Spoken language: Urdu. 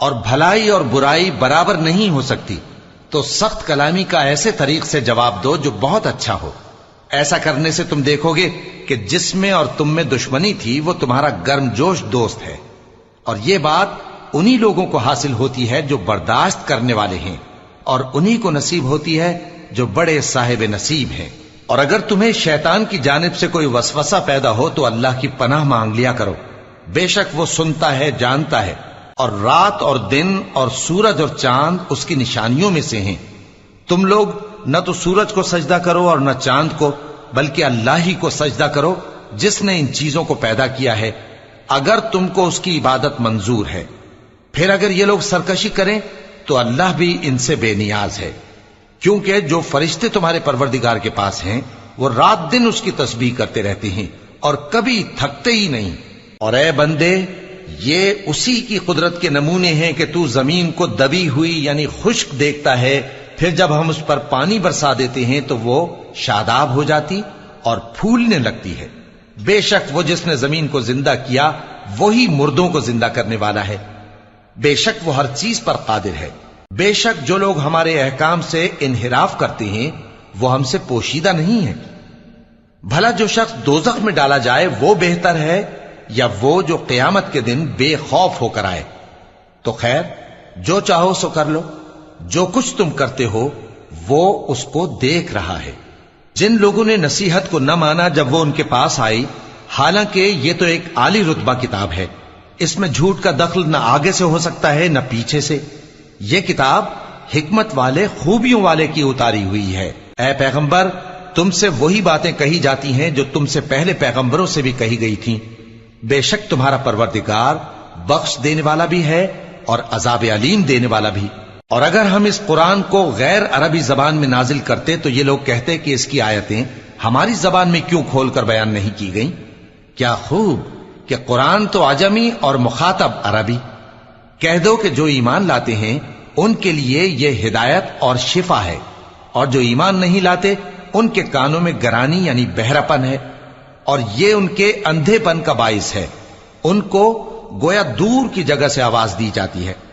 اور بھلائی اور برائی برابر نہیں ہو سکتی، تو سخت کلامی کا ایسے طریق سے جواب دو جو بہت اچھا ہو۔ ایسا کرنے سے تم دیکھو گے کہ جس میں اور تم میں دشمنی تھی وہ تمہارا گرم جوش دوست ہے، اور یہ بات انہی لوگوں کو حاصل ہوتی ہے جو برداشت کرنے والے ہیں، اور انہی کو نصیب ہوتی ہے جو بڑے صاحب نصیب ہیں۔ اور اگر تمہیں شیطان کی جانب سے کوئی وسوسہ پیدا ہو تو اللہ کی پناہ مانگ لیا کرو، بے شک وہ سنتا ہے، جانتا ہے۔ اور رات اور دن اور سورج اور چاند اس کی نشانیوں میں سے ہیں۔ تم لوگ نہ تو سورج کو سجدہ کرو اور نہ چاند کو، بلکہ اللہ ہی کو سجدہ کرو جس نے ان چیزوں کو پیدا کیا ہے، اگر تم کو اس کی عبادت منظور ہے۔ پھر اگر یہ لوگ سرکشی کریں تو اللہ بھی ان سے بے نیاز ہے، کیونکہ جو فرشتے تمہارے پروردگار کے پاس ہیں وہ رات دن اس کی تسبیح کرتے رہتے ہیں اور کبھی تھکتے ہی نہیں۔ اور اے بندے، یہ اسی کی قدرت کے نمونے ہیں کہ تو زمین کو دبی ہوئی یعنی خشک دیکھتا ہے، پھر جب ہم اس پر پانی برسا دیتے ہیں تو وہ شاداب ہو جاتی اور پھولنے لگتی ہے۔ بے شک وہ جس نے زمین کو زندہ کیا وہی مردوں کو زندہ کرنے والا ہے، بے شک وہ ہر چیز پر قادر ہے۔ بے شک جو لوگ ہمارے احکام سے انحراف کرتے ہیں وہ ہم سے پوشیدہ نہیں ہیں۔ بھلا جو شخص دوزخ میں ڈالا جائے وہ بہتر ہے یا وہ جو قیامت کے دن بے خوف ہو کر آئے؟ تو خیر، جو چاہو سو کر لو، جو کچھ تم کرتے ہو وہ اس کو دیکھ رہا ہے۔ جن لوگوں نے نصیحت کو نہ مانا جب وہ ان کے پاس آئی، حالانکہ یہ تو ایک عالی رتبہ کتاب ہے، اس میں جھوٹ کا دخل نہ آگے سے ہو سکتا ہے نہ پیچھے سے۔ یہ کتاب حکمت والے، خوبیوں والے کی اتاری ہوئی ہے۔ اے پیغمبر، تم سے وہی باتیں کہی جاتی ہیں جو تم سے پہلے پیغمبروں سے بھی کہی گئی تھیں۔ بے شک تمہارا پروردگار بخش دینے والا بھی ہے اور عذاب علیم دینے والا بھی۔ اور اگر ہم اس قرآن کو غیر عربی زبان میں نازل کرتے تو یہ لوگ کہتے کہ اس کی آیتیں ہماری زبان میں کیوں کھول کر بیان نہیں کی گئیں؟ کیا خوب کہ قرآن تو عجمی اور مخاطب عربی۔ کہہ دو کہ جو ایمان لاتے ہیں ان کے لیے یہ ہدایت اور شفا ہے، اور جو ایمان نہیں لاتے ان کے کانوں میں گرانی یعنی بہراپن ہے، اور یہ ان کے اندھے پن کا باعث ہے، ان کو گویا دور کی جگہ سے آواز دی جاتی ہے۔